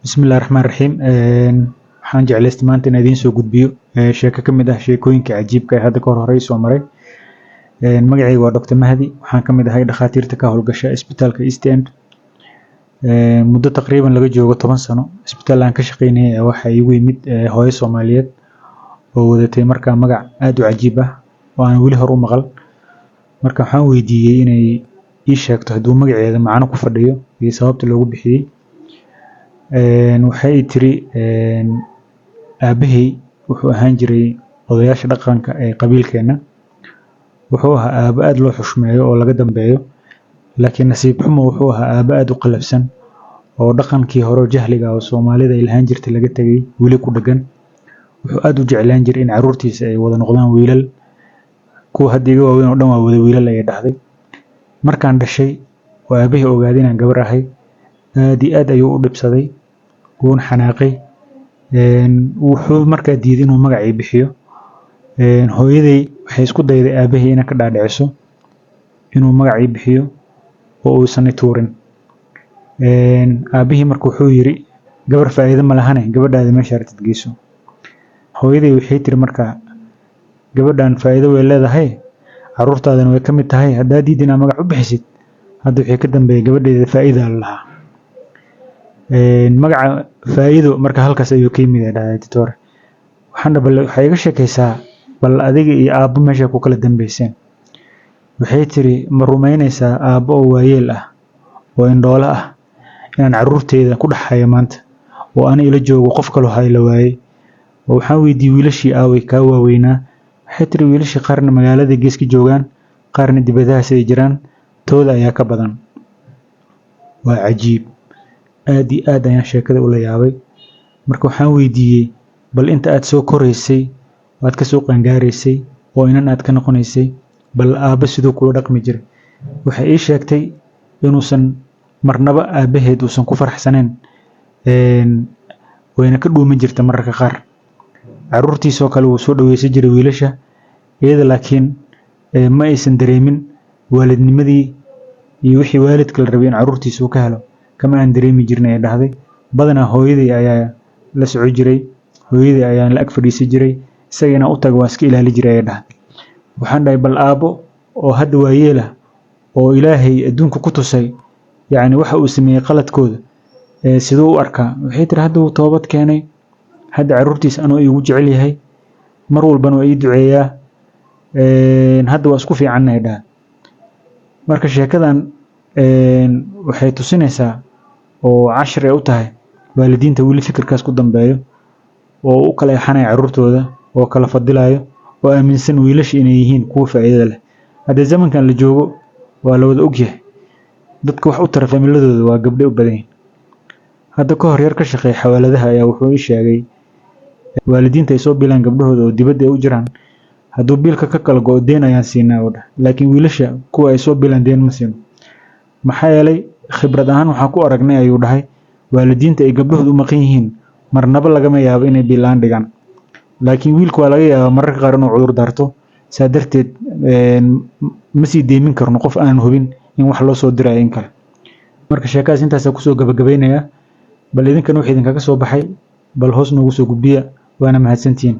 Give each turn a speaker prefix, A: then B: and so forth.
A: بسم الله الرحمن الرحيم waxaan jeclaystay maanta in idiin soo gudbiyo sheeko ka mid ah sheekooyinka cajiibka ah hadda ka hor horey soo maray magacayga waa Dr. Mahdi waxaan ka mid ahay dhakhaatiirta ka howlgasha isbitaalka East End muddo taqriiban laga joogo 10 sano isbitaal aan ka shaqeynayay waxa iigu yimid hooyo Soomaaliyeed oo wadatay markaa magac aad u cajiib ah oo aan weli hor u maqal marka waxaan weydiiyay inay ii sheegto hadduu magaceeda macno ku fadhiyo iyo sababta loogu bixiyay waxay tiri aabahay wuxuu ahaan jiray odayaasha dhaqanka ee qabiilkeena wuxuu ahaa aaba aad loo xushmeeyo oo laga dambeeyo laakiin nasiib xumo wuxuu ahaa aaba aad u qalafsan oo dhaqankii hore jahliga oo Soomaalida ay lahaan jirtay laga tagay weli ku dhagan wuxuu aad u jeclaan jiray in caruurtiisa ay wada noqdaan wiilal kuwa hadiga waaweyn oo dhan waa wada wiilal ay dhahday markaan dhashay oo aabahay ogaaday inaan gabar ahay aad ayuu u dhibsaday wuun xanaaqay wuxuu markaa diiday inuu magacii bixiyo hooyaday waxay isku dayday aabahay inay ka dhaadhiciso inuu magacii bixiyo oo uusan tuurin aabihii markuu wuxuu yiri gabar faa'iido ma lahane gabadhaada meesha aragtid geyso hooyaday waxay tiri markaa gabadhan faa'iido way leedahay caruurtaadana way ka mid tahay haddaad diidin inaad magac u bixisid hadda wixii ka dambeeyay gabadheeda faa'iido lahaa magaca faa'iido marka halkaas ayuu ka yimid dhahay doctor waxay iga sheekaysaa bal adiga iyo aabbo meesha ku kala dambeyseen waxay tiri ma rumaynaysaa aabbo oo waayeel ah oo indhoolo ah inaan caruurteeda ku dhaxayo maanta oo aan ila joogo qof kale oo hayla waayay oo waxaan weydiiyay wiilashii aaway ka waaweynaa waxay tiri wiilashii qaarna magaalada geeska joogaan qaarna dibadaha ay jiraan tooda ayaa ka badan waa cajiib aad iyo aad ayaan sheekada ula yaabay marka waxaan weydiiyay bal inta aad soo koraysay waad ka soo qaangaaraysay oo inan aad ka noqonaysay bal aabba sidoo kula dhaqmi jiray waxay ii sheegtay inuusan marnaba aabaheed uusan ku faraxsaneen wayna ka dhuumin jirta mararka qaar caruurtiisoo kale wuu soo dhaweysan jiray wiilasha iyada laakiin ma aysan dareemin waalidnimadii iyo wixii waalidka la rabay in caruurtiisa uu ka helo kama aan dareemi jirnay dhahday badanaa hooyaday ayaa la soo jiray hooyaday ayaa la ag fadhiisan jiray isagana u tag waa iska ilaali jiray dhahday waxaan dhahay bal aabo oo hadda waayeela oo ilaahay adduunka ku tusay yaani waxa uu sameeyay qaladkooda sidoo u arkaa waxay tiri hadda uu toobad keenay hadda caruurtiisa anoo iigu jecel yahay mar walbana waa ii duceeyaa hadda waa isku fiicannahay dhahay marka sheekadan waxay tusinaysaa oo cashar ay u tahay waalidiinta weli fikirkaas ku dambeeyo oo u kala yaxanay caruurtooda oo kala fadilayo oo aaminsan wiilasha inay yihiin kuwa faa'iido leh hadda zamankan la joogo waa la wada ogyahay dadka wax u tara familiadooda waa gabdho u badan hadda ka hor yar ka shaqeey xawaaladaha ayaa wuxuu ii sheegay waalidiinta ay soo bilaan gabdhahooda oo dibadda ay u jiraan hadduu biilka ka kala go'o deen ayaan siinaa oo dhah laakiin wiilasha kuwa ay soo bilaan deen ma siino maxaa yeelay khibrad ahaan waxaan ku aragnay ayuu dhahay waalidiinta ay gabdhahooda u maqan yihiin marnaba lagama yaabo inay biilaan dhigaan laakiin wiilku waa laga yaabaa mararka qaar inuu cudur daarto saa darteed ma sii deemin karno qof aan hubin in wax loo soo dirayo in kale marka sheekadaas intaasaa kusoo gabagabaynayaa bal idinkana wixii idinkaga soo baxay bal hoos noogu soo gudbiya waana mahadsantihiin